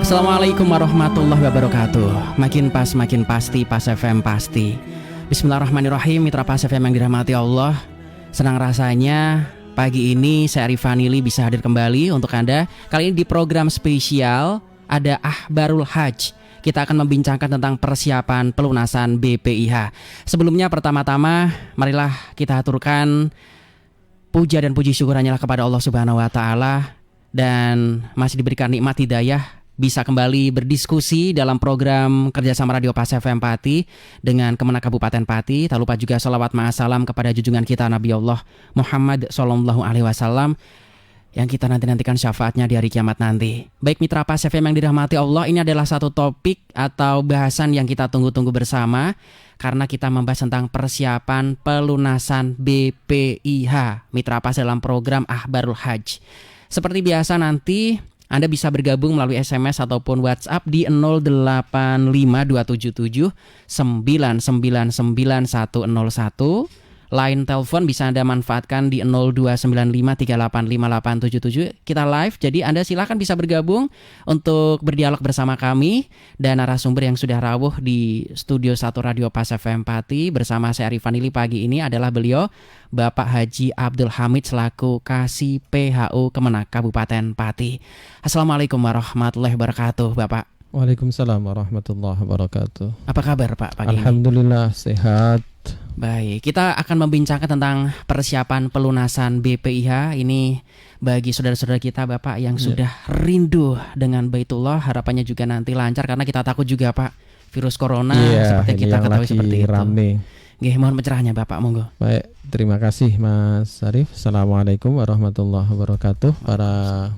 Assalamualaikum warahmatullahi wabarakatuh. Makin pas, makin pasti, Pas FM pasti. Bismillahirrahmanirrahim. Mitra Pas FM yang dirahmati Allah, senang rasanya pagi ini saya Arif Fanili bisa hadir kembali untuk Anda. Kali ini di program spesial ada Ahbarul Hajj. Kita akan membincangkan tentang persiapan pelunasan BPIH. Sebelumnya pertama-tama marilah kita aturkan puja dan puji syukur hanyalah kepada Allah Subhanahu wa taala, dan masih diberikan nikmat hidayah bisa kembali berdiskusi dalam program kerjasama Radio Pas FM Pati dengan Kemenak Kabupaten Pati. Tak lupa juga salawat ma'asalam kepada junjungan kita Nabi Allah Muhammad SAW yang kita nantikan syafaatnya di hari kiamat nanti. Baik mitra Pas FM yang dirahmati Allah, ini adalah satu topik atau bahasan yang kita tunggu-tunggu bersama karena kita membahas tentang persiapan pelunasan BPIH Mitra Pas dalam program Ahbarul Hajj. Seperti biasa nanti Anda bisa bergabung melalui SMS ataupun WhatsApp di 085277 999101. Line telepon bisa Anda manfaatkan di 0295385877. Kita live, jadi Anda silakan bisa bergabung untuk berdialog bersama kami dan narasumber yang sudah rawuh di Studio 1 Radio Pas FM Pati bersama saya Arif Fanili pagi ini adalah beliau Bapak Haji Abdul Hamid selaku Kasih PHU Kemenak Kabupaten Pati. Assalamualaikum warahmatullahi wabarakatuh, Bapak. Waalaikumsalam warahmatullahi wabarakatuh. Apa kabar Pak pagi ini? Alhamdulillah sehat. Baik, kita akan membincangkan tentang persiapan pelunasan BPIH ini bagi saudara-saudara kita Bapak yang sudah rindu dengan Baitullah. Harapannya juga nanti lancar karena kita takut juga Pak virus corona seperti kita ketahui seperti itu. Rame. Nggih, mohon pencerahannya Bapak, monggo. Baik, terima kasih Mas Arif. Assalamualaikum warahmatullahi wabarakatuh. Para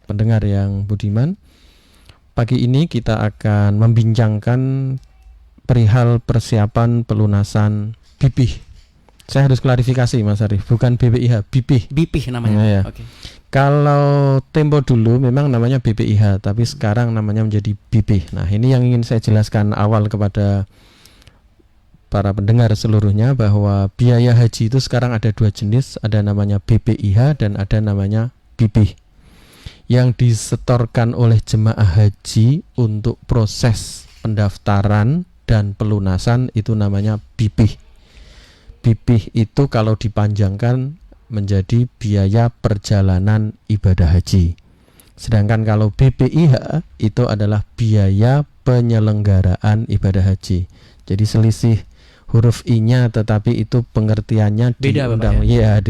pendengar yang budiman, pagi ini kita akan membincangkan perihal persiapan pelunasan BPIH. Saya harus klarifikasi Mas Arif, bukan BPIH, BPIH. BPIH namanya. Nah, ya. Oke. Kalau tempo dulu memang namanya BPIH, tapi sekarang namanya menjadi BPIH. Nah, ini yang ingin saya jelaskan awal kepada para pendengar seluruhnya bahwa biaya haji itu sekarang ada dua jenis, ada namanya BPIH dan ada namanya BPIH. Yang disetorkan oleh jemaah haji untuk proses pendaftaran dan pelunasan itu namanya BPIH. BPIH itu kalau dipanjangkan menjadi biaya perjalanan ibadah haji. Sedangkan kalau BPIH itu adalah biaya penyelenggaraan ibadah haji. Jadi selisih huruf I-nya tetapi itu pengertiannya di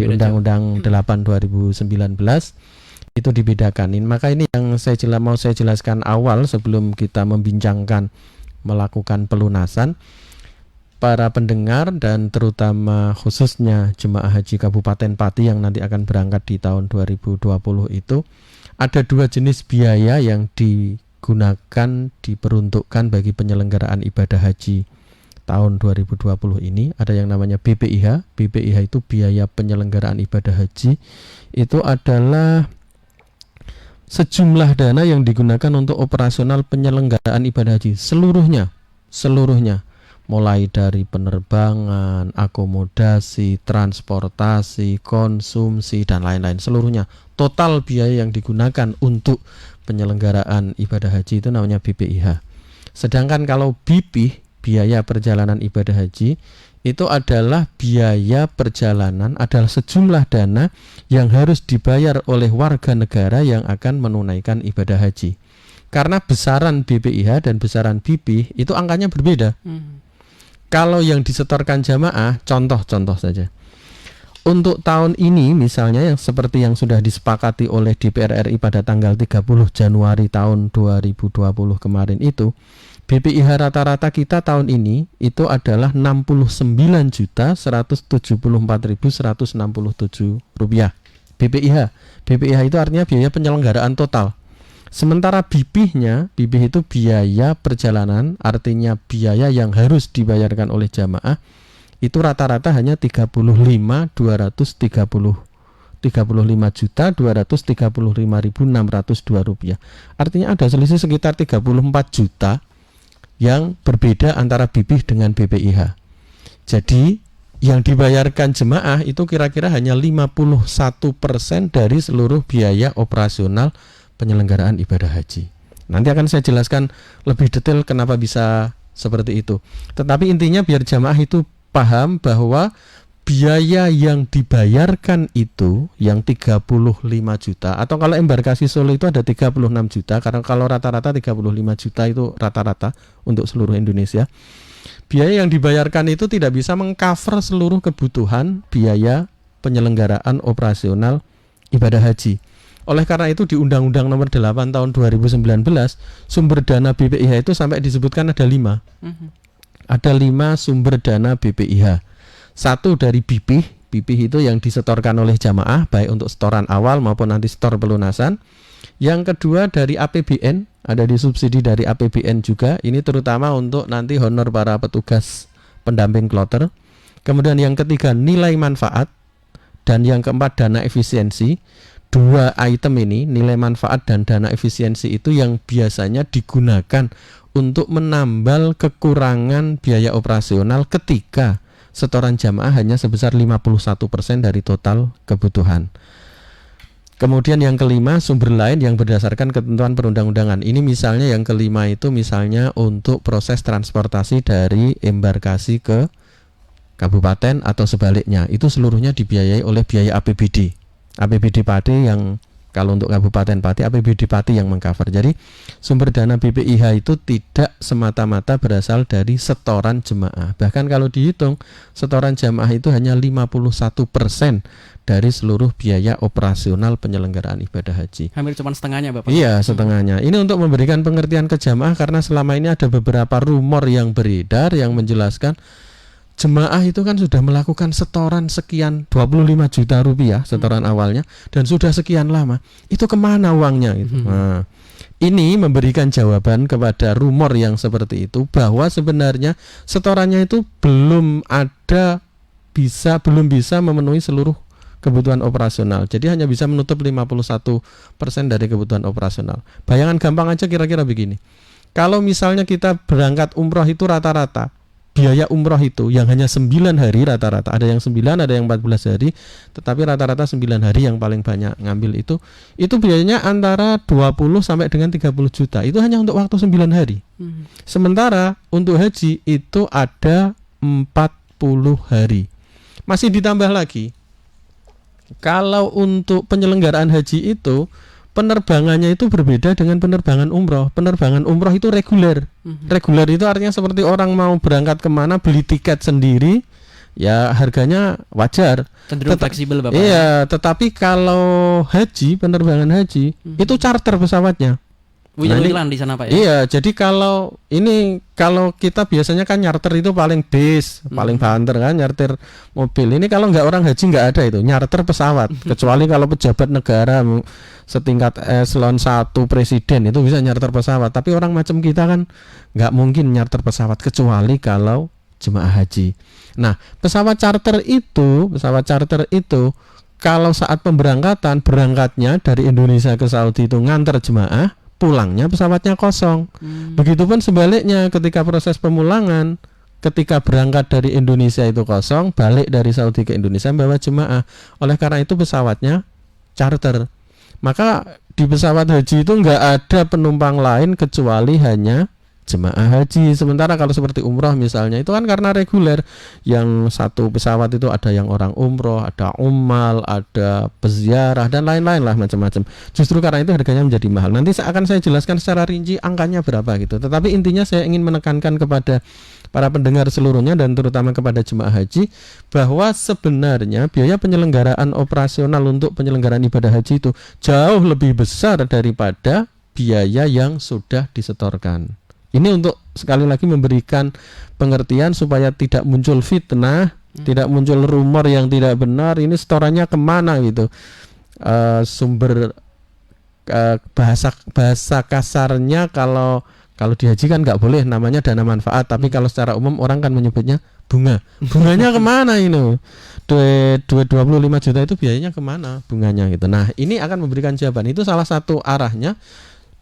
Undang-Undang 8 2019 itu dibedakan. Maka ini yang mau saya jelaskan awal sebelum kita membincangkan melakukan pelunasan. Para pendengar dan terutama khususnya jemaah haji Kabupaten Pati yang nanti akan berangkat di tahun 2020 itu ada dua jenis biaya yang digunakan, diperuntukkan bagi penyelenggaraan ibadah haji tahun 2020 ini. Ada yang namanya BPIH. BPIH itu biaya penyelenggaraan ibadah haji. Itu adalah sejumlah dana yang digunakan untuk operasional penyelenggaraan ibadah haji seluruhnya, mulai dari penerbangan, akomodasi, transportasi, konsumsi dan lain-lain, seluruhnya. Total biaya yang digunakan untuk penyelenggaraan ibadah haji itu namanya BPIH. Sedangkan kalau BPIH, biaya perjalanan ibadah haji, itu adalah biaya perjalanan, adalah sejumlah dana yang harus dibayar oleh warga negara yang akan menunaikan ibadah haji. Karena besaran BPIH dan besaran BPIH itu angkanya berbeda. Kalau yang disetorkan jamaah, contoh saja. Untuk tahun ini misalnya yang seperti yang sudah disepakati oleh DPR RI pada tanggal 30 Januari tahun 2020 kemarin itu, BPIH rata-rata kita tahun ini itu adalah Rp69.174.167 BPIH itu artinya biaya penyelenggaraan total. Sementara BPIH-nya, BPIH itu biaya perjalanan, artinya biaya yang harus dibayarkan oleh jamaah, itu rata-rata hanya Rp35.235.602. Artinya ada selisih sekitar 34 juta yang berbeda antara BPIH dengan BPIH. Jadi yang dibayarkan jemaah itu kira-kira hanya 51% dari seluruh biaya operasional penyelenggaraan ibadah haji. Nanti akan saya jelaskan lebih detail kenapa bisa seperti itu. Tetapi intinya biar jamaah itu paham bahwa biaya yang dibayarkan itu yang 35 juta, atau kalau embarkasi Solo itu ada 36 juta, karena kalau rata-rata 35 juta itu rata-rata untuk seluruh Indonesia. Biaya yang dibayarkan itu tidak bisa mengcover seluruh kebutuhan biaya penyelenggaraan operasional ibadah haji. Oleh karena itu di Undang-Undang Nomor 8 Tahun 2019 sumber dana BPIH itu sampai disebutkan ada 5. Ada 5 sumber dana BPIH. Satu dari BPIH. BPIH itu yang disetorkan oleh jamaah baik untuk setoran awal maupun nanti setor pelunasan. Yang kedua dari APBN, ada disubsidi dari APBN juga. Ini terutama untuk nanti honor para petugas pendamping kloter. Kemudian yang ketiga nilai manfaat, dan yang keempat dana efisiensi. Dua item ini, nilai manfaat dan dana efisiensi, itu yang biasanya digunakan untuk menambal kekurangan biaya operasional ketika setoran jamaah hanya sebesar 51% dari total kebutuhan. Kemudian yang kelima, sumber lain yang berdasarkan ketentuan perundang-undangan. Ini misalnya yang kelima itu misalnya untuk proses transportasi dari embarkasi ke kabupaten atau sebaliknya. Itu seluruhnya dibiayai oleh biaya APBD. APBD Pati yang kalau untuk Kabupaten Pati, APBD Pati yang mengcover. Jadi sumber dana BPIH itu tidak semata-mata berasal dari setoran jemaah. Bahkan kalau dihitung setoran jemaah itu hanya 51% dari seluruh biaya operasional penyelenggaraan ibadah haji. Hampir cuma setengahnya Bapak. Iya, setengahnya. Ini untuk memberikan pengertian ke jamaah karena selama ini ada beberapa rumor yang beredar yang menjelaskan jemaah itu kan sudah melakukan setoran sekian 25 juta rupiah setoran awalnya dan sudah sekian lama. Itu kemana uangnya gitu. Nah, ini memberikan jawaban kepada rumor yang seperti itu bahwa sebenarnya setorannya itu belum bisa memenuhi seluruh kebutuhan operasional. Jadi hanya bisa menutup 51% dari kebutuhan operasional. Bayangan gampang aja kira-kira begini. Kalau misalnya kita berangkat umroh itu rata-rata biaya umroh itu yang hanya 9 hari rata-rata, ada yang 9, ada yang 14 hari, tetapi rata-rata 9 hari yang paling banyak ngambil itu biayanya antara 20 sampai dengan 30 juta. Itu hanya untuk waktu 9 hari. Sementara untuk haji itu ada 40 hari. Masih ditambah lagi, kalau untuk penyelenggaraan haji itu penerbangannya itu berbeda dengan penerbangan umroh. Penerbangan umroh itu reguler. Reguler itu artinya seperti orang mau berangkat kemana beli tiket sendiri, ya harganya wajar. Cenderung fleksibel Bapak. Iya, tetapi kalau haji, penerbangan haji itu charter pesawatnya. Wilan di sana Pak ya. Iya, jadi kalau kita biasanya kan nyarter itu paling base, paling banter kan nyarter mobil. Ini kalau nggak orang haji nggak ada itu, nyarter pesawat. Kecuali kalau pejabat negara setingkat eselon 1 presiden itu bisa nyarter pesawat. Tapi orang macam kita kan nggak mungkin nyarter pesawat kecuali kalau jemaah haji. Nah, pesawat charter itu kalau saat pemberangkatan, berangkatnya dari Indonesia ke Saudi itu nganter jemaah, pulangnya pesawatnya kosong. Begitupun sebaliknya ketika proses pemulangan, ketika berangkat dari Indonesia itu kosong, balik dari Saudi ke Indonesia bawa jemaah. Oleh karena itu pesawatnya charter. Maka di pesawat haji itu nggak ada penumpang lain kecuali hanya jemaah haji. Sementara kalau seperti umroh misalnya itu kan karena reguler, yang satu pesawat itu ada yang orang umroh, ada umal, ada peziarah dan lain-lain lah macam-macam. Justru karena itu harganya menjadi mahal. Nanti akan saya jelaskan secara rinci angkanya berapa gitu. Tetapi intinya saya ingin menekankan kepada para pendengar seluruhnya dan terutama kepada jemaah haji bahwa sebenarnya biaya penyelenggaraan operasional untuk penyelenggaraan ibadah haji itu jauh lebih besar daripada biaya yang sudah disetorkan. Ini untuk sekali lagi memberikan pengertian supaya tidak muncul fitnah, tidak muncul rumor yang tidak benar. Ini setorannya kemana gitu. Sumber bahasa kasarnya kalau di haji kan nggak boleh namanya dana manfaat, tapi kalau secara umum orang kan menyebutnya bunga. Bunganya kemana ini? Duit 25 juta itu biayanya kemana bunganya gitu. Nah ini akan memberikan jawaban. Itu salah satu arahnya.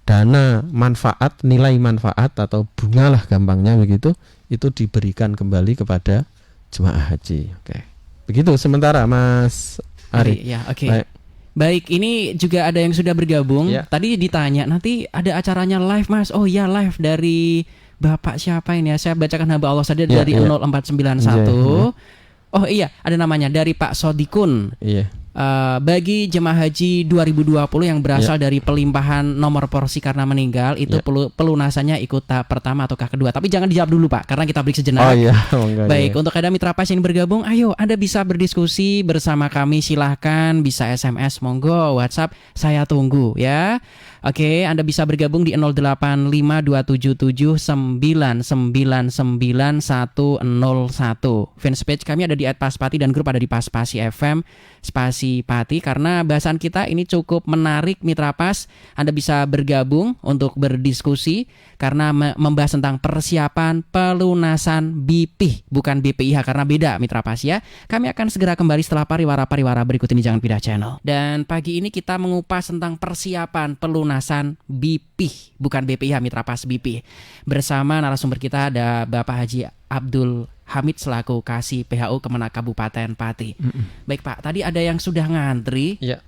Dana manfaat, nilai manfaat atau bunga lah gampangnya begitu, itu diberikan kembali kepada jemaah haji. Oke. Begitu sementara Mas Ari. Ya, oke. Baik. Baik, ini juga ada yang sudah bergabung. Ya. Tadi ditanya, nanti ada acaranya live Mas. Oh iya, live dari Bapak siapa ini ya? Saya bacakan hamba Allah saja Ya, dari ya. 0491. Oh iya, ada namanya dari Pak Sodikun. Iya. Bagi jemaah haji 2020 yang berasal dari pelimpahan nomor porsi karena meninggal, itu pelunasannya ikut tahap pertama ataukah kedua? Tapi jangan dijawab dulu Pak, karena kita break sejenak. Oh iya, monggo, Baik, iya. untuk ada mitra pas yang bergabung, ayo Anda bisa berdiskusi bersama kami, silahkan, bisa SMS, monggo, WhatsApp, saya tunggu ya. Oke, Anda bisa bergabung di 085277999101. Fanspage kami ada di @paspati dan grup ada di Paspasi FM Spasi Pati. Karena bahasan kita ini cukup menarik mitra pas, Anda bisa bergabung untuk berdiskusi karena membahas tentang persiapan pelunasan BP, bukan BPIH, karena beda mitra pas ya. Kami akan segera kembali setelah pariwara berikut ini, jangan pindah channel. Dan pagi ini kita mengupas tentang persiapan pelunasan BP, bukan BPIH mitra pas BP. Bersama narasumber kita ada Bapak Haji Abdul Hamid selaku Kasih PHU Kemenak Kabupaten Pati. Baik Pak, tadi ada yang sudah ngantri. Iya.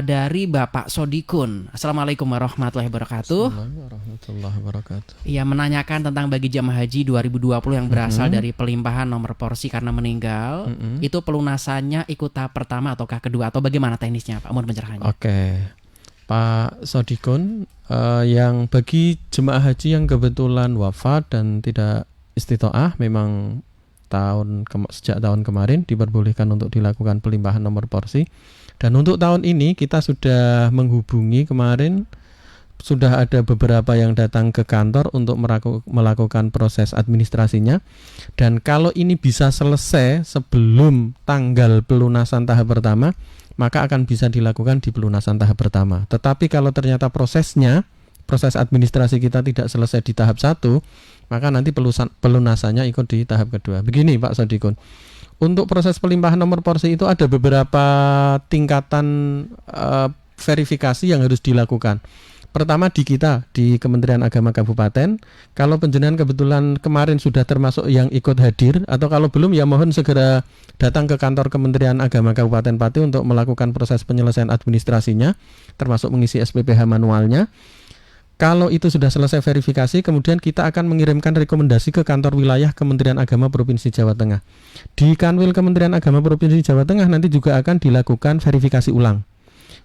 Dari Bapak Sodikun. Assalamualaikum warahmatullahi wabarakatuh. Assalamualaikum warahmatullahi wabarakatuh. Ia menanyakan tentang bagi jamaah haji 2020 yang berasal dari pelimpahan nomor porsi karena meninggal, itu pelunasannya ikut tahap pertama ataukah kedua, atau bagaimana teknisnya Pak? Mohon pencerahannya. Oke, Pak Sodikun, yang bagi jemaah haji yang kebetulan wafat dan tidak istitoah, memang sejak tahun kemarin diperbolehkan untuk dilakukan pelimpahan nomor porsi. Dan untuk tahun ini kita sudah menghubungi, kemarin sudah ada beberapa yang datang ke kantor untuk melakukan proses administrasinya. Dan kalau ini bisa selesai sebelum tanggal pelunasan tahap pertama, maka akan bisa dilakukan di pelunasan tahap pertama. Tetapi kalau ternyata proses administrasi kita tidak selesai di tahap 1, maka nanti pelunasannya ikut di tahap kedua. Begini Pak Sodikun, untuk proses pelimpahan nomor porsi itu ada beberapa tingkatan verifikasi yang harus dilakukan. Pertama di kita, di Kementerian Agama Kabupaten, kalau penjenengan kebetulan kemarin sudah termasuk yang ikut hadir, atau kalau belum ya mohon segera datang ke kantor Kementerian Agama Kabupaten Pati untuk melakukan proses penyelesaian administrasinya, termasuk mengisi SPPH manualnya. Kalau itu sudah selesai verifikasi, kemudian kita akan mengirimkan rekomendasi ke kantor wilayah Kementerian Agama Provinsi Jawa Tengah. Di Kanwil Kementerian Agama Provinsi Jawa Tengah nanti juga akan dilakukan verifikasi ulang.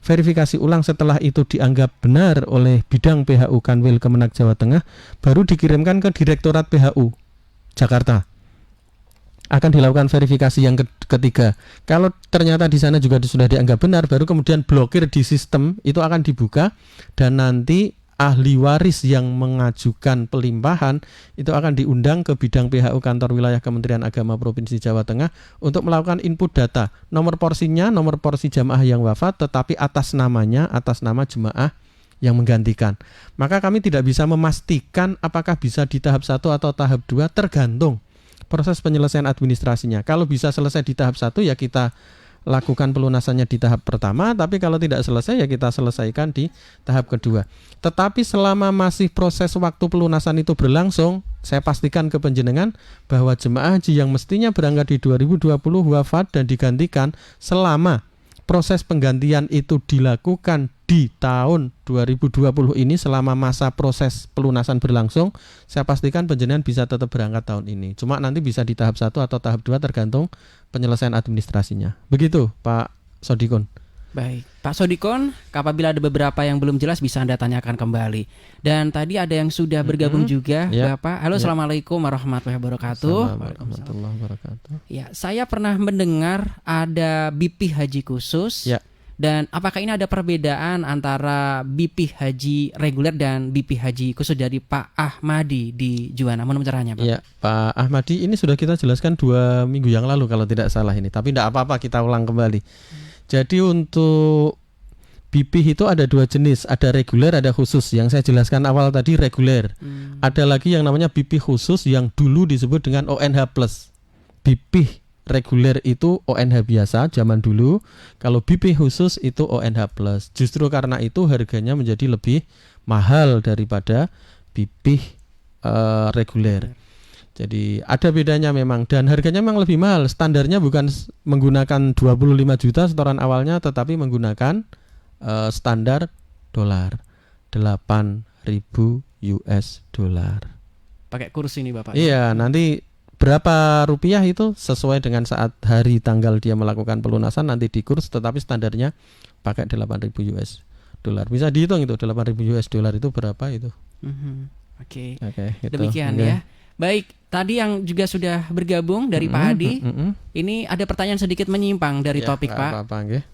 Verifikasi ulang setelah itu dianggap benar oleh bidang PHU Kanwil Kemenak Jawa Tengah, baru dikirimkan ke Direktorat PHU Jakarta. Akan dilakukan verifikasi yang ketiga. Kalau ternyata di sana juga sudah dianggap benar, baru kemudian blokir di sistem itu akan dibuka, dan nanti ahli waris yang mengajukan pelimpahan itu akan diundang ke bidang PHU kantor wilayah Kementerian Agama Provinsi Jawa Tengah untuk melakukan input data nomor porsinya, nomor porsi jamaah yang wafat, tetapi atas nama jemaah yang menggantikan. Maka kami tidak bisa memastikan apakah bisa di tahap 1 atau tahap 2, tergantung proses penyelesaian administrasinya. Kalau bisa selesai di tahap 1 ya kita lakukan pelunasannya di tahap pertama, tapi kalau tidak selesai ya kita selesaikan di tahap kedua. Tetapi selama masih proses waktu pelunasan itu berlangsung, saya pastikan ke panjenengan bahwa jemaah haji yang mestinya berangkat di 2020 wafat dan digantikan, selama proses penggantian itu dilakukan di tahun 2020 ini, selama masa proses pelunasan berlangsung, saya pastikan panjenengan bisa tetap berangkat tahun ini. Cuma nanti bisa di tahap 1 atau tahap 2 tergantung penyelesaian administrasinya. Begitu Pak Sodikun. Baik, Pak Sodikun, apabila ada beberapa yang belum jelas bisa Anda tanyakan kembali. Dan tadi ada yang sudah bergabung juga, Bapak. Halo, Assalamualaikum warahmatullahi wabarakatuh. Assalamualaikum warahmatullahi wabarakatuh. Ya, saya pernah mendengar ada BP haji khusus. Ya. Dan apakah ini ada perbedaan antara BP haji reguler dan BP haji khusus dari Pak Ahmadi di Juwana? Mohon pencerahannya, Pak. Ya, Pak Ahmadi, ini sudah kita jelaskan 2 minggu yang lalu kalau tidak salah ini. Tapi tidak apa-apa, kita ulang kembali. Jadi untuk BP itu ada 2 jenis, ada reguler, ada khusus. Yang saya jelaskan awal tadi reguler. Ada lagi yang namanya BP khusus yang dulu disebut dengan ONH+. BP reguler itu ONH biasa zaman dulu, kalau BP khusus itu ONH+. Justru karena itu harganya menjadi lebih mahal daripada BP reguler. Jadi ada bedanya memang, dan harganya memang lebih mahal. Standarnya bukan menggunakan 25 juta setoran awalnya, tetapi menggunakan standar dolar 8.000 US dollar. Pakai kurs ini Bapak. Iya, nanti berapa rupiah itu sesuai dengan saat hari tanggal dia melakukan pelunasan nanti di kurs, tetapi standarnya pakai 8.000 US dollar. Bisa dihitung itu 8.000 US dollar itu berapa itu. Oke. Gitu. Demikian ya. Baik, tadi yang juga sudah bergabung dari Pak Hadi. Ini ada pertanyaan sedikit menyimpang dari topik Pak.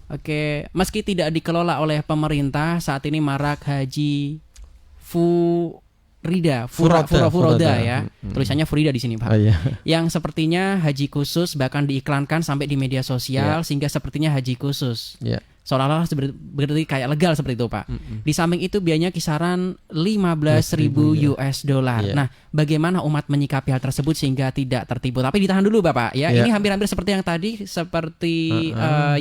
Oke, meski tidak dikelola oleh pemerintah, saat ini marak haji Furoda ya. Tulisannya Furida di sini Pak. Yang sepertinya haji khusus, bahkan diiklankan sampai di media sosial sehingga sepertinya haji khusus. Seolah-olah berarti kayak legal seperti itu Pak. Di samping itu biayanya kisaran 15.000 US dollar. Nah, bagaimana umat menyikapi hal tersebut sehingga tidak tertipu? Tapi ditahan dulu Bapak ya. Ini hampir-hampir seperti yang tadi, seperti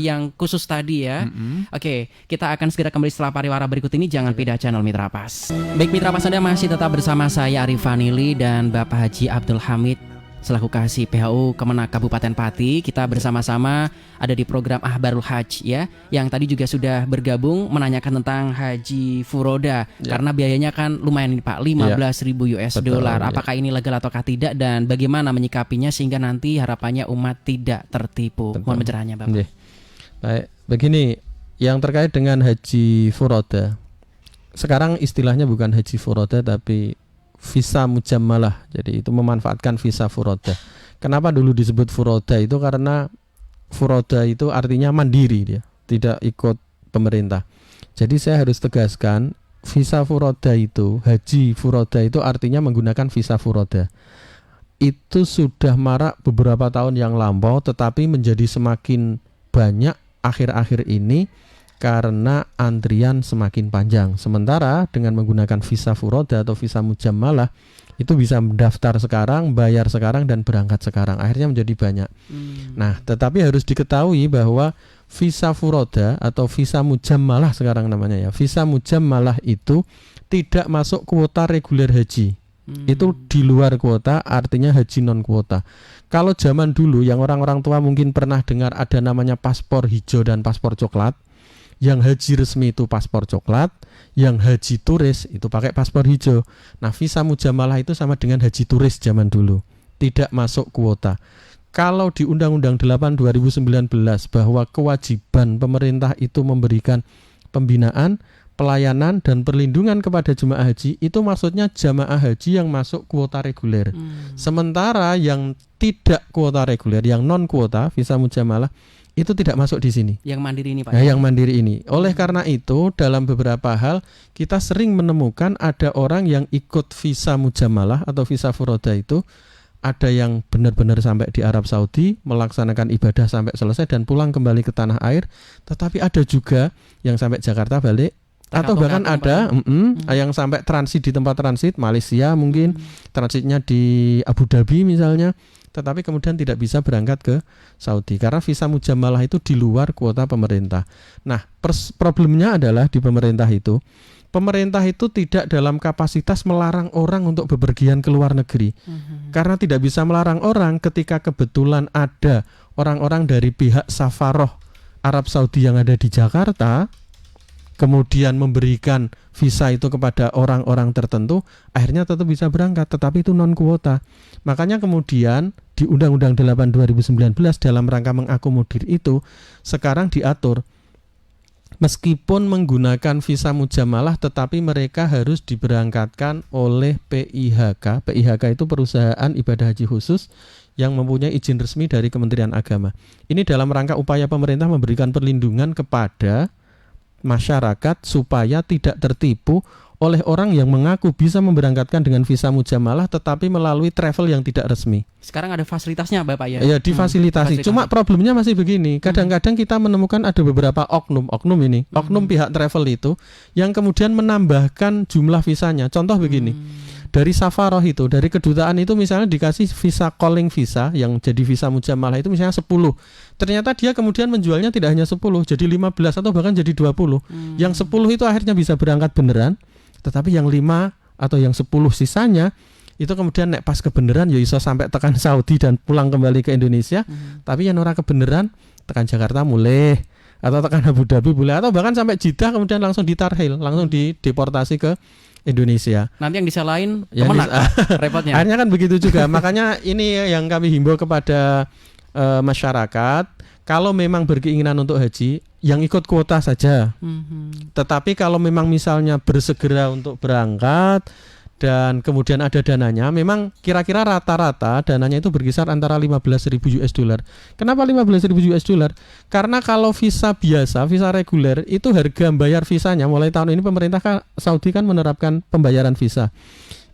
yang khusus tadi ya. Oke, kita akan segera kembali setelah pariwara berikut ini. Jangan pindah channel Mitra Pas. Baik Mitra Pas, Anda masih tetap bersama saya Arif Vanili dan Bapak Haji Abdul Hamid selaku Kasih PHU Kemenak Kabupaten Pati. Kita bersama-sama ada di program Ahbarul Hajj ya, yang tadi juga sudah bergabung menanyakan tentang haji furoda karena biayanya kan lumayan ini Pak, 15.000 US dollar. Apakah ini legal ataukah tidak dan bagaimana menyikapinya sehingga nanti harapannya umat tidak tertipu? Mohon pencerahannya Bapak. Baik, begini, yang terkait dengan haji furoda, sekarang istilahnya bukan haji furoda tapi visa mujammalah. Jadi itu memanfaatkan visa furoda. Kenapa dulu disebut furoda itu? Karena furoda itu artinya mandiri, dia tidak ikut pemerintah. Jadi saya harus tegaskan, visa furoda itu, haji furoda itu artinya menggunakan visa furoda. Itu sudah marak beberapa tahun yang lampau, tetapi menjadi semakin banyak akhir-akhir ini karena antrian semakin panjang. Sementara dengan menggunakan visa furoda atau visa mujammalah itu bisa mendaftar sekarang, bayar sekarang, dan berangkat sekarang. Akhirnya menjadi banyak. Nah, tetapi harus diketahui bahwa visa furoda atau visa mujammalah sekarang namanya ya, visa mujammalah itu tidak masuk kuota reguler haji. Itu di luar kuota, artinya haji non kuota. Kalau zaman dulu yang orang-orang tua mungkin pernah dengar ada namanya paspor hijau dan paspor coklat. Yang haji resmi itu paspor coklat, yang haji turis itu pakai paspor hijau. Nah, visa mujamalah itu sama dengan haji turis zaman dulu, tidak masuk kuota. Kalau di Undang-Undang 8 2019 bahwa kewajiban pemerintah itu memberikan pembinaan, pelayanan dan perlindungan kepada jemaah haji, itu maksudnya jemaah haji yang masuk kuota reguler. Sementara yang tidak kuota reguler, yang non kuota visa mujamalah itu tidak masuk di sini. Yang mandiri ini Pak. Nah, yang mandiri ini. Oleh karena itu, dalam beberapa hal kita sering menemukan ada orang yang ikut visa mujamalah atau visa furoda itu, ada yang benar-benar sampai di Arab Saudi melaksanakan ibadah sampai selesai dan pulang kembali ke tanah air. Tetapi ada juga yang sampai Jakarta balik, atau bahkan ada yang sampai transit di tempat transit Malaysia, mungkin transitnya di Abu Dhabi misalnya, tetapi kemudian tidak bisa berangkat ke Saudi karena visa mujamalah itu di luar kuota pemerintah. Nah, problemnya adalah di pemerintah itu tidak dalam kapasitas melarang orang untuk bepergian ke luar negeri. Karena tidak bisa melarang orang ketika kebetulan ada orang-orang dari pihak Safaroh Arab Saudi yang ada di Jakarta, kemudian memberikan visa itu kepada orang-orang tertentu, akhirnya tetap bisa berangkat, tetapi itu non kuota. Makanya kemudian di Undang-Undang 8 2019 dalam rangka mengakomodir itu, sekarang diatur meskipun menggunakan visa mujamalah tetapi mereka harus diberangkatkan oleh PIHK. PIHK itu perusahaan ibadah haji khusus yang mempunyai izin resmi dari Kementerian Agama. Ini dalam rangka upaya pemerintah memberikan perlindungan kepada masyarakat supaya tidak tertipu oleh orang yang mengaku bisa memberangkatkan dengan visa mujamalah tetapi melalui travel yang tidak resmi. Sekarang ada fasilitasnya Bapak ya? Ya, difasilitasi. Cuma problemnya masih begini, kadang-kadang kita menemukan ada beberapa oknum pihak travel itu yang kemudian menambahkan jumlah visanya. Contoh begini, dari Safaroh itu, dari kedutaan itu misalnya dikasih visa calling visa yang jadi visa mujamalah itu misalnya 10. Ternyata dia kemudian menjualnya tidak hanya 10, jadi 15 atau bahkan jadi 20. Yang 10 itu akhirnya bisa berangkat beneran, tetapi yang 5 atau yang 10 sisanya itu kemudian nek pas kebenaran ya iso sampai tekan Saudi dan pulang kembali ke Indonesia. Tapi yang ora kebenaran tekan Jakarta mulai atau tekan Abu Dhabi boleh, atau bahkan sampai Jeddah kemudian langsung ditarhil, langsung dideportasi ke Indonesia. Nanti yang disalahin Yang kemenak repotnya. Akhirnya kan begitu juga. Makanya ini yang kami himbau kepada masyarakat, kalau memang berkeinginan untuk haji, yang ikut kuota saja. Tetapi kalau memang misalnya bersegera untuk berangkat dan kemudian ada dananya, memang kira-kira rata-rata dananya itu berkisar antara 15.000 US dollar. Kenapa 15.000 US dollar? Karena kalau visa biasa, visa reguler, itu harga bayar visanya mulai tahun ini pemerintah Saudi kan menerapkan pembayaran visa.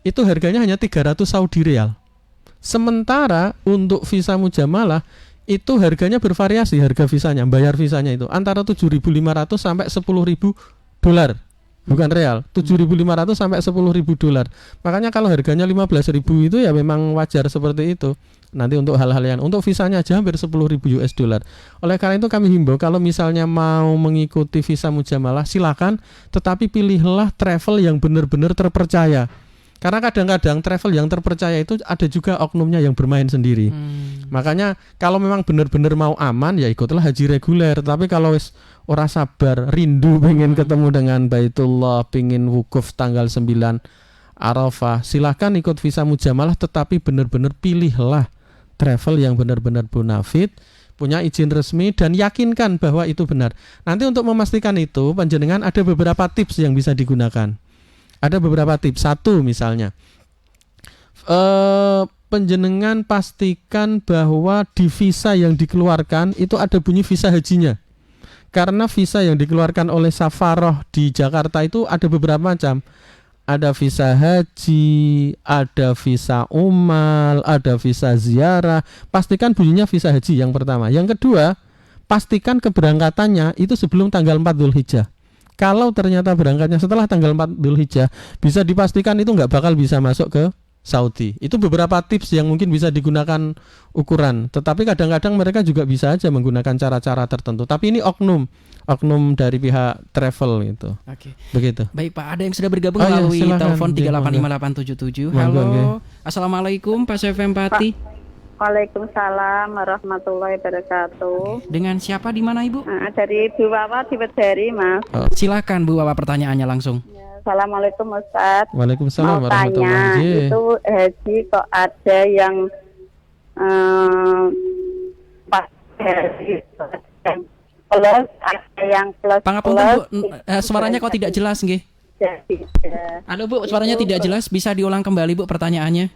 Itu harganya hanya 300 Saudi Rial. Sementara untuk visa mujamalah itu harganya bervariasi, harga visanya, bayar visanya itu antara 7.500 sampai 10.000 dolar. Bukan real, 7.500 sampai 10.000 dolar. Makanya kalau harganya 15.000 itu ya memang wajar seperti itu. Nanti untuk hal-hal yang untuk visanya aja hampir 10.000 US dollar. Oleh karena itu kami himbau kalau misalnya mau mengikuti visa mujamalah silakan, tetapi pilihlah travel yang benar-benar terpercaya. Karena kadang-kadang travel yang terpercaya itu ada juga oknumnya yang bermain sendiri. Makanya kalau memang benar-benar mau aman ya ikutlah haji reguler. Tapi kalau wis ora sabar, rindu pengen ketemu dengan Baitullah, pengen wukuf tanggal 9 Arafah, silahkan ikut visa mujamalah, tetapi benar-benar pilihlah travel yang benar-benar bonafit, punya izin resmi dan yakinkan bahwa itu benar. Nanti untuk memastikan itu panjenengan ada beberapa tips yang bisa digunakan. Ada beberapa tips. Satu misalnya, panjenengan pastikan bahwa di visa yang dikeluarkan itu ada bunyi visa hajinya. Karena visa yang dikeluarkan oleh Safaroh di Jakarta itu ada beberapa macam. Ada visa haji, ada visa umal, ada visa ziarah. Pastikan bunyinya visa haji yang pertama. Yang kedua, pastikan keberangkatannya itu sebelum tanggal 4 Dzulhijjah. Kalau ternyata berangkatnya setelah tanggal 4 Dzulhijjah, bisa dipastikan itu nggak bakal bisa masuk ke Saudi. Itu beberapa tips yang mungkin bisa digunakan ukuran. Tetapi kadang-kadang mereka juga bisa aja menggunakan cara-cara tertentu. Tapi ini oknum dari pihak travel gitu. Oke. Begitu. Baik Pak, ada yang sudah bergabung melalui telepon 385877. Halo, Assalamualaikum Pak Sefem Pati. Waalaikumsalam warahmatullahi wabarakatuh. Dengan siapa di mana Ibu? Dari Bu Wawa di Wedari, Mas. Silakan Bu Wawa pertanyaannya langsung. Assalamualaikum Ustaz. Waalaikumsalam Mau tanya, warahmatullahi. itu haji kok ada yang pas haji yang plus, ada yang plus. Pangapunten Bu, suaranya kok tidak jelas nggih? Halo Bu, suaranya tidak jelas, bisa diulang kembali Bu pertanyaannya?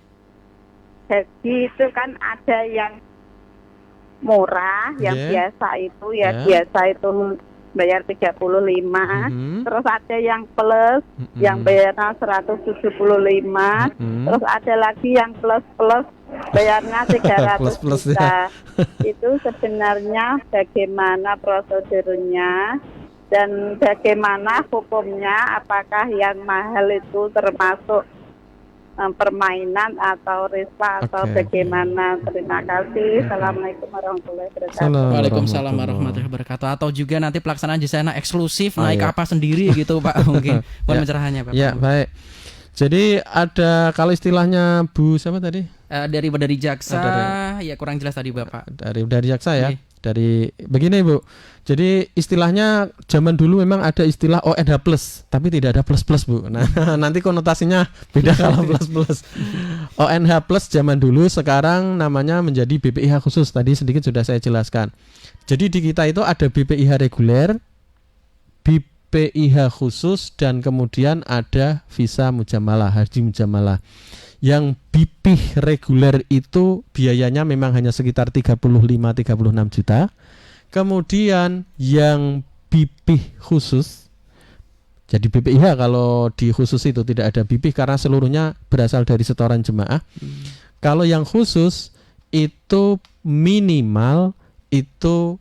Haji itu kan ada yang murah, yang biasa itu biasa itu bayar 35, terus ada yang plus, yang bayarnya 175, terus ada lagi yang plus bayarnya 300 juta. Itu sebenarnya bagaimana prosedurnya dan bagaimana hukumnya? Apakah yang mahal itu termasuk permainan atau riba atau bagaimana? Terima kasih. Assalamualaikum warahmatullahi wabarakatuh. Waalaikumsalam warahmatullahi wabarakatuh. Atau juga nanti pelaksanaan di sana eksklusif, naik kapal sendiri gitu Pak mungkin. Mohon pencerahannya Pak. Ya, baik. Jadi ada kalau istilahnya Bu siapa tadi? Dari Jaksa, ya kurang jelas tadi Bapak. Dari Jaksa ya. Dari begini Bu. Jadi istilahnya zaman dulu memang ada istilah ONH plus, tapi tidak ada plus Bu. Nah, nanti konotasinya beda kalau plus. ONH plus zaman dulu, sekarang namanya menjadi BPIH khusus. Tadi sedikit sudah saya jelaskan. Jadi di kita itu ada BPIH reguler, BPIH khusus, dan kemudian ada visa mujamalah, haji mujamalah. Yang BPIH reguler itu biayanya memang hanya sekitar 35-36 juta. Kemudian yang BPIH khusus, jadi BPIH kalau di khusus itu tidak ada BPIH karena seluruhnya berasal dari setoran jemaah. Kalau yang khusus itu minimal itu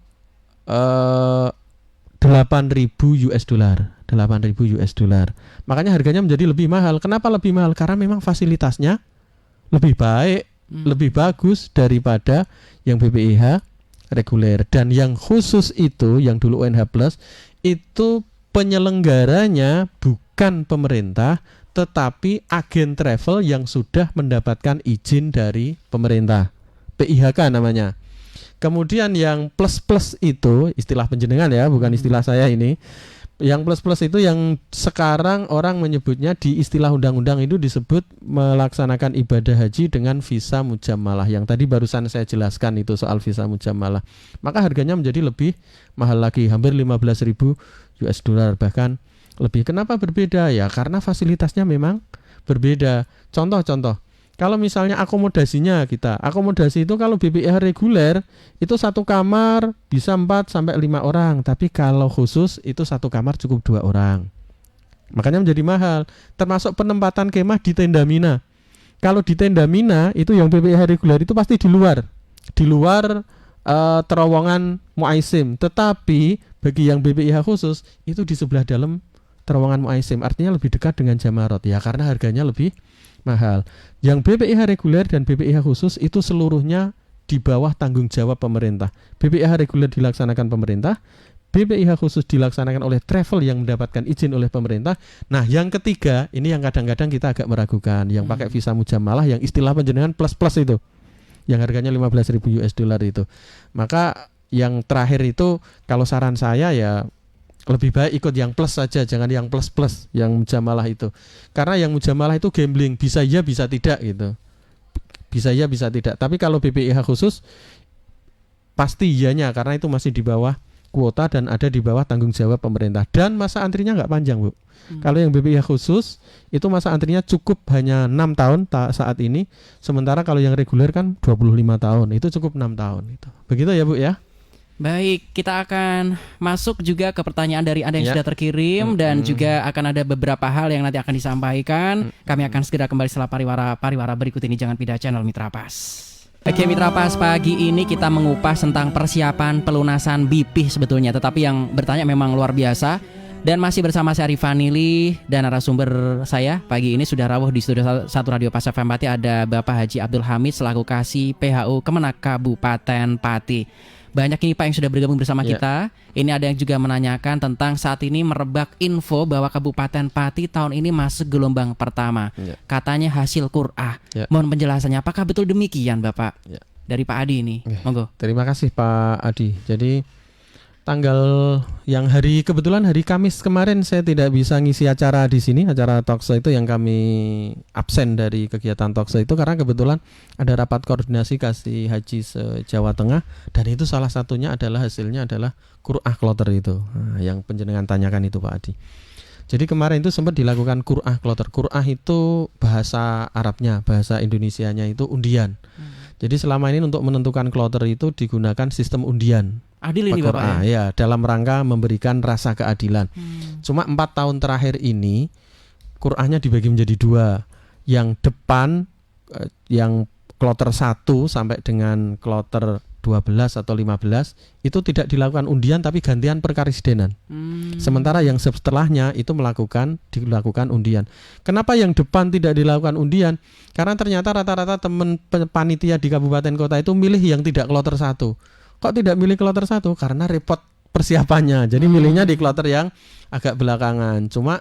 8.000 US dollar. 8.000 US dollar. Makanya harganya menjadi lebih mahal. Kenapa lebih mahal? Karena memang fasilitasnya lebih baik, lebih bagus daripada yang BPIH reguler. Dan yang khusus itu, yang dulu ONH plus, itu penyelenggaranya bukan pemerintah, tetapi agen travel yang sudah mendapatkan izin dari pemerintah, PIHK namanya. Kemudian yang plus-plus itu istilah penjenengan ya, bukan istilah saya ini. Yang plus-plus itu yang sekarang orang menyebutnya di istilah undang-undang itu disebut melaksanakan ibadah haji dengan visa mujammalah. Yang tadi barusan saya jelaskan itu soal visa mujammalah. Maka harganya menjadi lebih mahal lagi, hampir 15.000 US dollar bahkan lebih. Kenapa berbeda? Ya karena fasilitasnya memang berbeda. Contoh-contoh, kalau misalnya akomodasinya akomodasi itu kalau BPIH reguler itu satu kamar bisa 4 sampai 5 orang, tapi kalau khusus itu satu kamar cukup 2 orang. Makanya menjadi mahal. Termasuk penempatan kemah di tenda Mina. Kalau di tenda Mina itu yang BPIH reguler itu pasti di luar terowongan Muaisim. Tetapi bagi yang BPIH khusus itu di sebelah dalam terowongan Muaisim, artinya lebih dekat dengan Jamarot ya, karena harganya lebih mahal. Yang BPIH reguler dan BPIH khusus itu seluruhnya di bawah tanggung jawab pemerintah. BPIH reguler dilaksanakan pemerintah, BPIH khusus dilaksanakan oleh travel yang mendapatkan izin oleh pemerintah. Nah, yang ketiga ini yang kadang-kadang kita agak meragukan, yang pakai visa mujammalah yang istilah penjenengan plus-plus itu, yang harganya 15.000 US dollar itu. Maka yang terakhir itu kalau saran saya ya lebih baik ikut yang plus saja, jangan yang plus-plus, yang mujamalah itu. Karena yang mujamalah itu gambling, bisa ya bisa tidak gitu. Bisa ya bisa tidak. Tapi kalau BPIH khusus pasti iyanya, karena itu masih di bawah kuota dan ada di bawah tanggung jawab pemerintah. Dan masa antrinya nggak panjang, Bu. Kalau yang BPIH khusus itu masa antrinya cukup hanya 6 tahun saat ini. Sementara kalau yang reguler kan 25 tahun, itu cukup 6 tahun itu. Begitu ya, Bu ya. Baik, kita akan masuk juga ke pertanyaan dari Anda yang sudah terkirim dan juga akan ada beberapa hal yang nanti akan disampaikan. Kami akan segera kembali setelah pariwara berikut ini. Jangan pindah channel Mitra Pas. Oke Mitra Pas, pagi ini kita mengupas tentang persiapan pelunasan BP sebetulnya, tetapi yang bertanya memang luar biasa. Dan masih bersama saya Rifanili dan narasumber saya pagi ini sudah rawuh di studio 1 Radio Pas FM Pati, ada Bapak Haji Abdul Hamid selaku Kasih PHU Kemenak Kabupaten Pati. Banyak ini Pak yang sudah bergabung bersama kita. Ini ada yang juga menanyakan tentang saat ini merebak info bahwa Kabupaten Pati tahun ini masuk gelombang pertama. Katanya hasil Qur'ah. Mohon penjelasannya, apakah betul demikian Bapak? Dari Pak Adi ini. Monggo. Terima kasih Pak Adi. Jadi kebetulan hari Kamis kemarin saya tidak bisa ngisi acara di sini, acara talkshow itu yang kami absen dari kegiatan talkshow itu karena kebetulan ada rapat koordinasi Kasih Haji se-Jawa Tengah, dan itu salah satunya adalah hasilnya adalah Qur'ah kloter itu. Nah, yang penjenengan tanyakan itu Pak Adi. Jadi kemarin itu sempat dilakukan Qur'ah kloter. Qur'ah itu bahasa Arabnya, bahasa Indonesianya itu undian. Jadi selama ini untuk menentukan kloter itu digunakan sistem undian. Adil ini Bapak ya, dalam rangka memberikan rasa keadilan. Cuma 4 tahun terakhir ini Qur'ahnya dibagi menjadi 2. Yang depan yang kloter 1 sampai dengan kloter 12 atau 15 itu tidak dilakukan undian tapi gantian perkarisdenan. Sementara yang setelahnya itu dilakukan undian. Kenapa yang depan tidak dilakukan undian? Karena ternyata rata-rata teman panitia di kabupaten kota itu milih yang tidak kloter 1. Kok tidak milih kloter 1? Karena repot persiapannya. Jadi milihnya di kloter yang agak belakangan. Cuma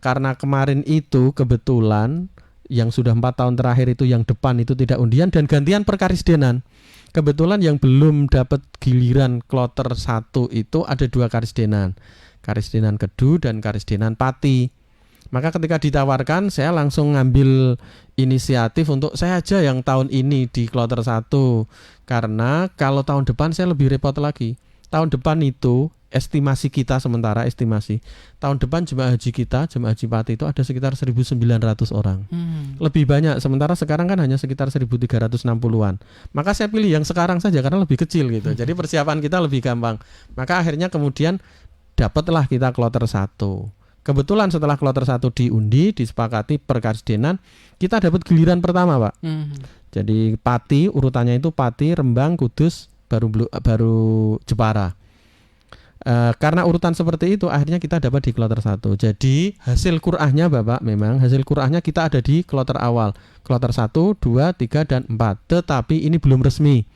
karena kemarin itu kebetulan yang sudah 4 tahun terakhir itu yang depan itu tidak undian dan gantian perkarisdenan. Kebetulan yang belum dapat giliran kloter 1 itu ada 2 karisdenan. Karisdenan Kedu dan Karisdenan Pati. Maka ketika ditawarkan saya langsung ngambil inisiatif untuk saya aja yang tahun ini di kloter 1. Karena kalau tahun depan saya lebih repot lagi. Tahun depan itu estimasi kita, sementara estimasi tahun depan jemaah haji kita, jemaah haji Pati itu ada sekitar 1.900 orang. Lebih banyak, sementara sekarang kan hanya sekitar 1.360-an. Maka saya pilih yang sekarang saja karena lebih kecil gitu. Jadi persiapan kita lebih gampang. Maka akhirnya kemudian dapatlah kita kloter 1. Kebetulan setelah kloter 1 diundi, disepakati perkarisdenan, kita dapat giliran pertama, Pak. Jadi Pati, urutannya itu Pati, Rembang, Kudus, baru Jepara. Karena urutan seperti itu akhirnya kita dapat di kloter 1. Jadi hasil Qur'ahnya Bapak, memang hasil Qur'ahnya kita ada di kloter awal, kloter 1, 2, 3 dan 4. Tetapi ini belum resmi.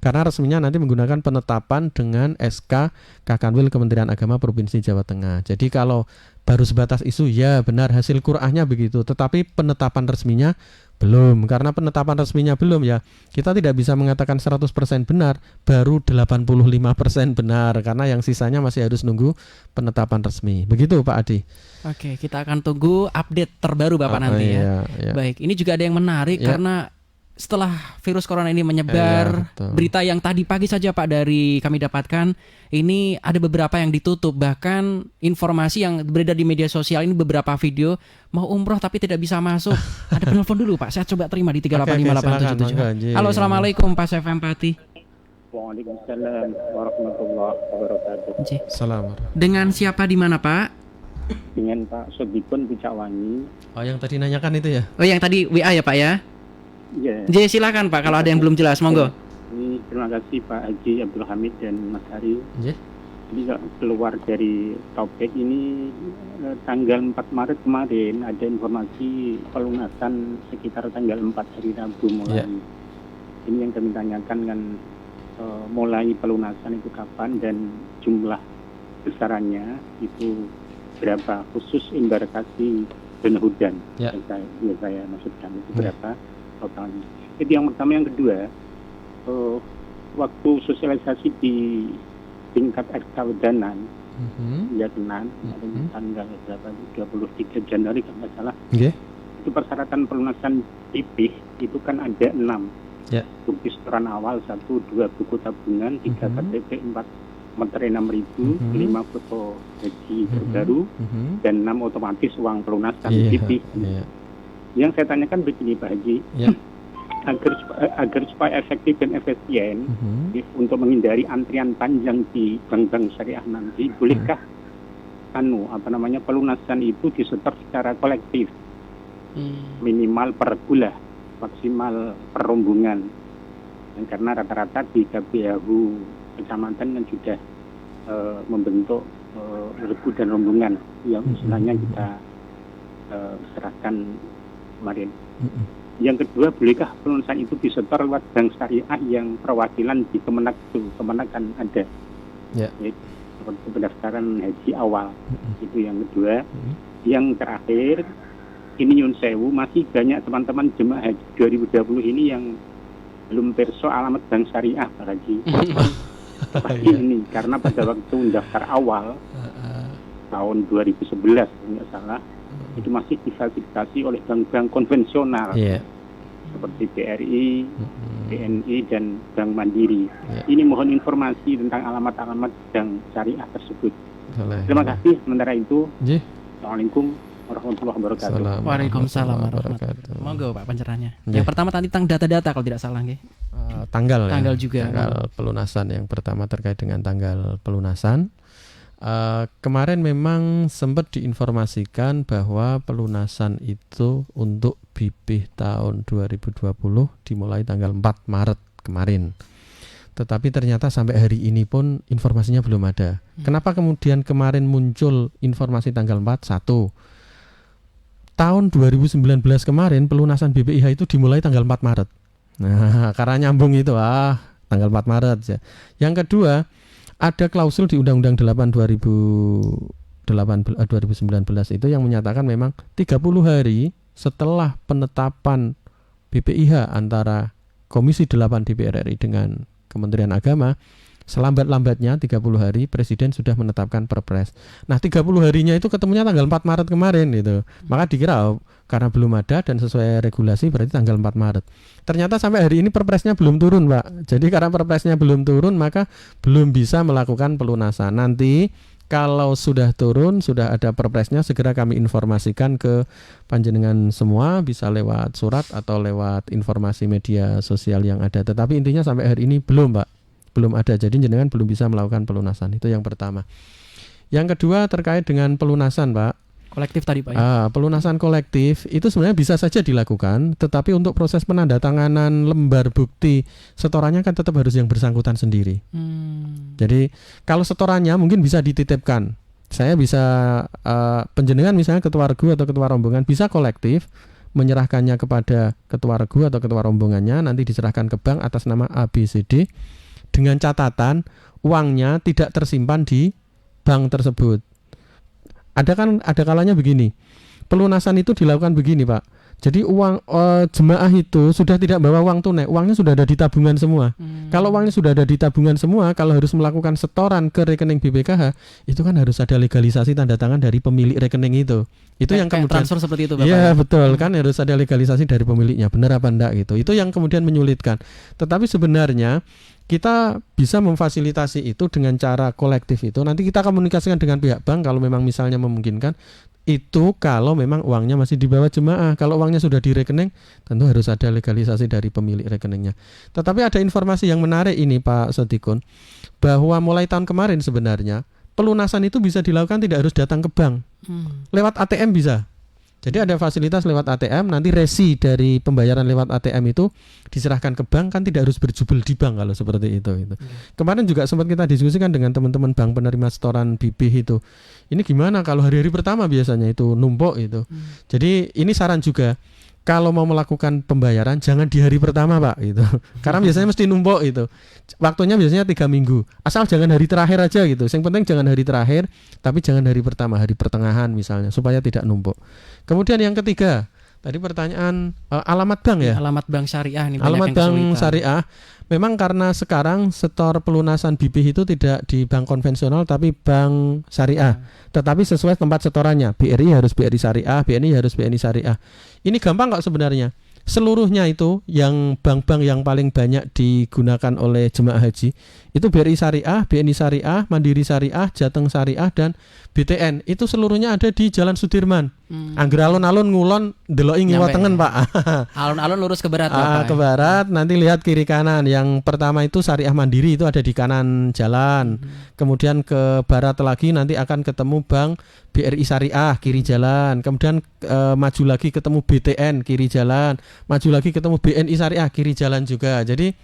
Karena resminya nanti menggunakan penetapan dengan SK Kakanwil Kementerian Agama Provinsi Jawa Tengah. Jadi kalau baru sebatas isu, ya benar hasil Qur'ahnya begitu, tetapi penetapan resminya belum. Karena penetapan resminya belum, ya kita tidak bisa mengatakan 100% benar, baru 85% benar, karena yang sisanya masih harus nunggu penetapan resmi. Begitu Pak Adi. Oke, kita akan tunggu update terbaru Bapak nanti ya. Baik, ini juga ada yang menarik karena setelah virus corona ini menyebar, berita yang tadi pagi saja Pak dari kami dapatkan, ini ada beberapa yang ditutup. Bahkan informasi yang beredar di media sosial ini, beberapa video mau umroh tapi tidak bisa masuk. Ada penelpon dulu Pak, saya coba terima di 3858777. Halo, assalamualaikum Pak FM Pati. Waalaikumsalam warahmatullahi wabarakatuh. Salam. Dengan siapa di mana Pak? Dengan Pak Sodipun Bicakwangi. Oh, yang tadi nanyakan itu ya? Oh, yang tadi WA ya Pak ya? Iya. Jadi silakan Pak kalau ada yang belum jelas, monggo. Ini terima kasih Pak Haji Abdul Hamid dan Mas Hari. Jadi keluar dari topik ini, tanggal 4 Maret kemarin ada informasi pelunasan sekitar tanggal 4 hari Rabu mulai. Ini yang kami tanyakan kan, mulai pelunasan itu kapan dan jumlah besarannya itu berapa, khusus embarkasi dan hudan. Saya maksudkan itu berapa totalnya. Itu yang pertama. Yang kedua, waktu sosialisasi di tingkat Ekstrawedanan ya Tenan tanggal berapa, 23 Januari kalau nggak salah, itu persyaratan pelunasan BP itu kan ada 6 bukti setoran awal, 1, 2 buku tabungan, 3 KTP, 4 materai 6.000, 5 foto haji terbaru, dan 6 otomatis uang pelunasan BP. Yang saya tanyakan begini Pak Haji, agar supaya efektif dan efisien untuk menghindari antrian panjang di bank-bank syariah nanti, bolehkah pelunasan itu disetor secara kolektif, minimal per bulan, maksimal per rombongan, dan karena rata-rata di KPHU kecamatan kan sudah membentuk regu dan rombongan yang istilahnya kita serahkan kemarin. Yang kedua, bolehkah pelunasan itu disetor lewat bank syariah yang perwakilan di Kemenak kan ada, seperti pendaftaran haji awal. Itu yang kedua. Yang terakhir, ini nyun sewu, masih banyak teman-teman jemaah haji 2020 ini yang belum perso alamat bank syariah Pak Haji. Pasti ini karena pada waktu daftar awal tahun 2011 nggak salah, itu masih difasilitasi oleh bank-bank konvensional seperti BRI, BNI dan Bank Mandiri. Ini mohon informasi tentang alamat-alamat bank syariah tersebut. Terima kasih. Sementara itu, Assalamualaikum warahmatullahi wabarakatuh. Waalaikumsalam warahmatullahi wabarakatuh. Monggo Pak pencerahannya. Yang pertama tadi tentang data-data kalau tidak salah nggih. Tanggal juga. Tanggal pelunasan yang pertama terkait dengan tanggal pelunasan. Kemarin memang sempat diinformasikan bahwa pelunasan itu untuk BP tahun 2020 dimulai tanggal 4 Maret kemarin. Tetapi ternyata sampai hari ini pun informasinya belum ada. Kenapa kemudian kemarin muncul informasi tanggal 4? 1. Tahun 2019 kemarin pelunasan BPIH itu dimulai tanggal 4 Maret. Nah, karena nyambung itu tanggal 4 Maret ya. Yang kedua, ada klausul di Undang-Undang 8 2019 itu yang menyatakan memang 30 hari setelah penetapan BPIH antara Komisi 8 DPR RI dengan Kementerian Agama, selambat-lambatnya 30 hari Presiden sudah menetapkan Perpres. Nah 30 harinya itu ketemunya tanggal 4 Maret kemarin gitu. Maka dikira karena belum ada dan sesuai regulasi berarti tanggal 4 Maret. Ternyata sampai hari ini Perpresnya belum turun Pak. Jadi karena Perpresnya belum turun maka belum bisa melakukan pelunasan. Nanti kalau sudah turun, sudah ada Perpresnya, segera kami informasikan ke panjenengan semua, bisa lewat surat atau lewat informasi media sosial yang ada. Tetapi intinya sampai hari ini belum Pak. Belum ada, jadi jenengan belum bisa melakukan pelunasan. Itu yang pertama. Yang kedua terkait dengan pelunasan Pak, kolektif tadi Pak. Pelunasan kolektif itu sebenarnya bisa saja dilakukan, tetapi untuk proses penandatanganan lembar bukti setorannya kan tetap harus yang bersangkutan sendiri. Jadi kalau setorannya mungkin bisa dititipkan. Saya bisa penjenengan misalnya ketua regu atau ketua rombongan bisa kolektif menyerahkannya kepada ketua regu atau ketua rombongannya, nanti diserahkan ke bank atas nama ABCD dengan catatan uangnya tidak tersimpan di bank tersebut. Ada kalanya begini. Pelunasan itu dilakukan begini, Pak. Jadi uang jemaah itu sudah tidak bawa uang tunai, uangnya sudah ada di tabungan semua. Kalau uangnya sudah ada di tabungan semua, kalau harus melakukan setoran ke rekening BPKH, itu kan harus ada legalisasi tanda tangan dari pemilik rekening itu. Itu yang kemudian transfer seperti itu, Bapak. Iya, betul, kan harus ada legalisasi dari pemiliknya, benar apa enggak gitu. Itu yang kemudian menyulitkan. Tetapi sebenarnya kita bisa memfasilitasi itu dengan cara kolektif itu. Nanti kita komunikasikan dengan pihak bank kalau memang misalnya memungkinkan. Itu kalau memang uangnya masih di bawah jemaah. Kalau uangnya sudah di rekening, tentu harus ada legalisasi dari pemilik rekeningnya. Tetapi ada informasi yang menarik ini Pak Sodikun, bahwa mulai tahun kemarin sebenarnya pelunasan itu bisa dilakukan tidak harus datang ke bank, lewat ATM bisa. Jadi ada fasilitas lewat ATM, nanti resi dari pembayaran lewat ATM itu diserahkan ke bank, kan tidak harus berjubel di bank kalau seperti itu. Kemarin juga sempat kita diskusikan dengan teman-teman bank penerima setoran BB itu. Ini gimana kalau hari-hari pertama biasanya itu numpuk itu. Jadi ini saran juga, kalau mau melakukan pembayaran jangan di hari pertama Pak gitu. Karena biasanya mesti numpuk itu. Waktunya biasanya 3 minggu. Asal jangan hari terakhir aja gitu. Yang penting jangan hari terakhir, tapi jangan hari pertama, hari pertengahan misalnya, supaya tidak numpuk. Kemudian yang ketiga, tadi pertanyaan alamat bank ya. Alamat bank syariah nih. Alamat bank syariah. Memang karena sekarang setor pelunasan BB itu tidak di bank konvensional tapi bank syariah. Tetapi sesuai tempat setorannya. BRI harus BRI syariah, BNI harus BNI syariah. Ini gampang kok sebenarnya. Seluruhnya itu yang bank-bank yang paling banyak digunakan oleh jemaah haji itu BRI syariah, BNI syariah, Mandiri syariah, Jateng syariah, dan BTN. Itu seluruhnya ada di Jalan Sudirman. Angger alun-alun ngulon deloki ngiwa tengen Pak. Alun-alun lurus ke barat ke barat, nanti lihat kiri kanan. Yang pertama itu Syariah Mandiri, itu ada di kanan jalan. Kemudian ke barat lagi nanti akan ketemu Bank BRI Syariah kiri jalan. Kemudian maju lagi ketemu BTN kiri jalan. Maju lagi ketemu BNI Syariah kiri jalan juga. Jadi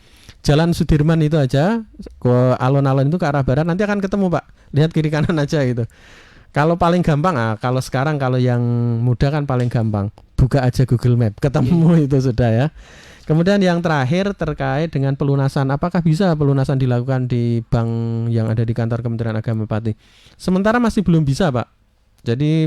Jalan Sudirman itu aja ke alun-alun itu ke arah barat, nanti akan ketemu Pak. Lihat kiri kanan aja gitu. Kalau paling gampang, kalau sekarang kalau yang muda kan paling gampang, buka aja Google Map, ketemu itu sudah ya. Kemudian yang terakhir terkait dengan pelunasan, apakah bisa pelunasan dilakukan di bank yang ada di kantor Kementerian Agama Pati? Sementara masih belum bisa Pak. Jadi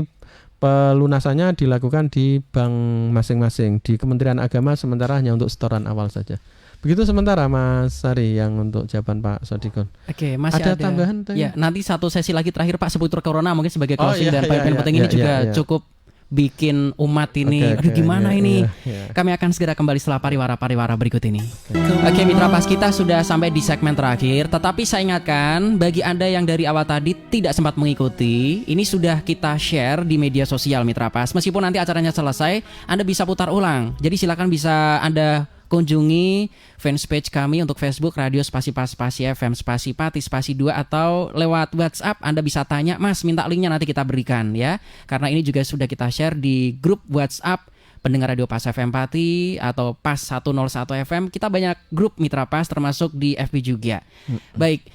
pelunasannya dilakukan di bank masing-masing. Di Kementerian Agama sementara hanya untuk setoran awal saja. Begitu sementara Mas Sari yang untuk jawaban Pak Sodikun. Oke, masih ada tambahan tadi? Ya, nanti satu sesi lagi terakhir Pak seputar corona mungkin sebagai closing dan poin-poin penting ini juga cukup bikin umat ini gimana ini. Kami akan segera kembali setelah pariwara berikut ini. Oke, Mitra Pas, kita sudah sampai di segmen terakhir, tetapi saya ingatkan bagi Anda yang dari awal tadi tidak sempat mengikuti, ini sudah kita share di media sosial Mitra Pas. Meskipun nanti acaranya selesai, Anda bisa putar ulang. Jadi silakan bisa Anda kunjungi fanspage kami untuk Facebook Radio Spasi FM Spasi Pati Spasi 2, atau lewat WhatsApp Anda bisa tanya, Mas minta linknya, nanti kita berikan ya. Karena ini juga sudah kita share di grup WhatsApp pendengar Radio Pas FM Pati atau Pas 101 FM. Kita banyak grup Mitra Pas termasuk di FB juga. Baik,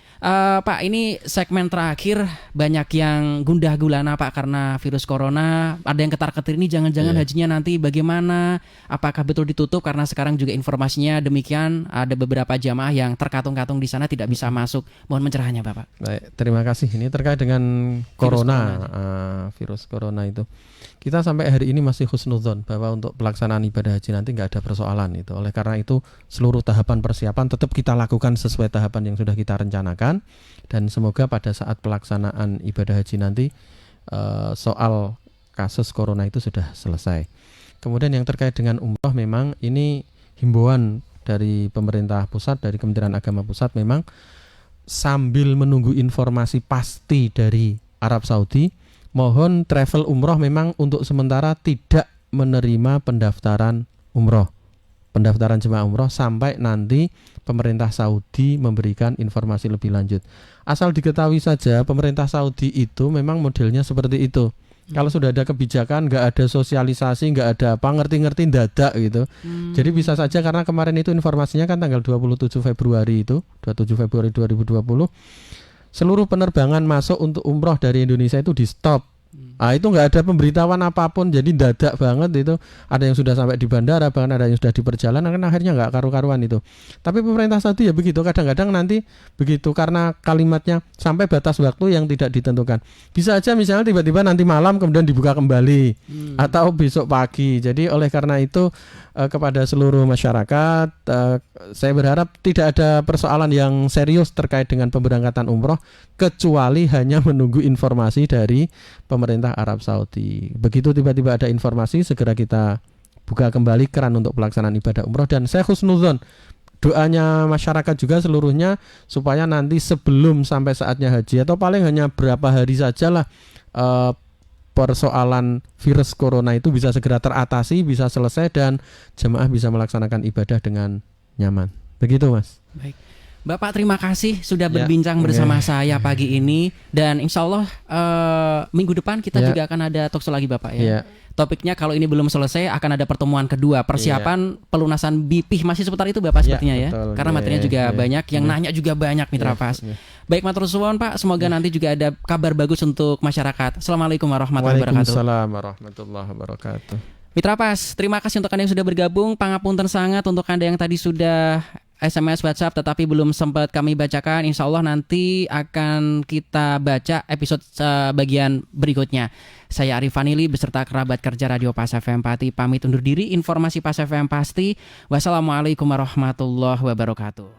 Pak, ini segmen terakhir banyak yang gundah gulana Pak karena virus corona. Ada yang ketar-ketir ini jangan-jangan hajinya nanti bagaimana? Apakah betul ditutup? Karena sekarang juga informasinya demikian, ada beberapa jamaah yang terkatung-katung di sana tidak bisa masuk. Mohon pencerahannya Bapak. Baik, terima kasih. Ini terkait dengan virus corona itu. Kita sampai hari ini masih husnudzon bahwa untuk pelaksanaan ibadah haji nanti nggak ada persoalan itu. Oleh karena itu seluruh tahapan persiapan tetap kita lakukan sesuai tahapan yang sudah kita rencanakan, dan semoga pada saat pelaksanaan ibadah haji nanti soal kasus corona itu sudah selesai. Kemudian yang terkait dengan umroh, memang ini himbauan dari pemerintah pusat, dari Kementerian Agama Pusat, memang sambil menunggu informasi pasti dari Arab Saudi, mohon travel umroh memang untuk sementara tidak menerima pendaftaran jemaah umroh sampai nanti pemerintah Saudi memberikan informasi lebih lanjut. Asal diketahui saja, pemerintah Saudi itu memang modelnya seperti itu. Kalau sudah ada kebijakan, nggak ada sosialisasi, nggak ada apa, ngerti-ngerti dadak gitu. Jadi bisa saja, karena kemarin itu informasinya kan tanggal 27 Februari 2020, seluruh penerbangan masuk untuk umroh dari Indonesia itu di stop. Itu nggak ada pemberitahuan apapun, jadi dadak banget itu. Ada yang sudah sampai di bandara, bahkan ada yang sudah di perjalanan, kan akhirnya nggak karu-karuan itu. Tapi pemerintah Saudi ya begitu, kadang-kadang nanti begitu karena kalimatnya sampai batas waktu yang tidak ditentukan. Bisa aja misalnya tiba-tiba nanti malam kemudian dibuka kembali atau besok pagi. Jadi oleh karena itu kepada seluruh masyarakat, saya berharap tidak ada persoalan yang serius terkait dengan pemberangkatan umroh, kecuali hanya menunggu informasi dari pemerintah Arab Saudi. Begitu tiba-tiba ada informasi, segera kita buka kembali keran untuk pelaksanaan ibadah umroh. Dan saya husnuzon, doanya masyarakat juga seluruhnya, supaya nanti sebelum sampai saatnya haji, atau paling hanya berapa hari sajalah, persoalan virus corona itu bisa segera teratasi, bisa selesai, dan jemaah bisa melaksanakan ibadah dengan nyaman. Begitu, Mas. Baik, Bapak terima kasih sudah berbincang bersama saya pagi ini, dan insya Allah minggu depan kita juga akan ada talkshow lagi Bapak ya. Topiknya kalau ini belum selesai akan ada pertemuan kedua, persiapan pelunasan BP, masih seputar itu Bapak sepertinya ya. Betul. Karena materinya juga banyak, yang nanya juga banyak Mitra Pas. Baik, matur suwun Pak, semoga nanti juga ada kabar bagus untuk masyarakat. Assalamualaikum warahmatullahi wabarakatuh. Waalaikumsalam warahmatullahi wabarakatuh. Mitra Pas, terima kasih untuk Anda yang sudah bergabung. Pangapunten sangat untuk Anda yang tadi sudah SMS, WhatsApp tetapi belum sempat kami bacakan. Insya Allah nanti akan kita baca episode bagian berikutnya. Saya Arif Vanili beserta kerabat kerja Radio Pas FM Pati pamit undur diri. Informasi Pas FM pasti. Wassalamualaikum warahmatullahi wabarakatuh.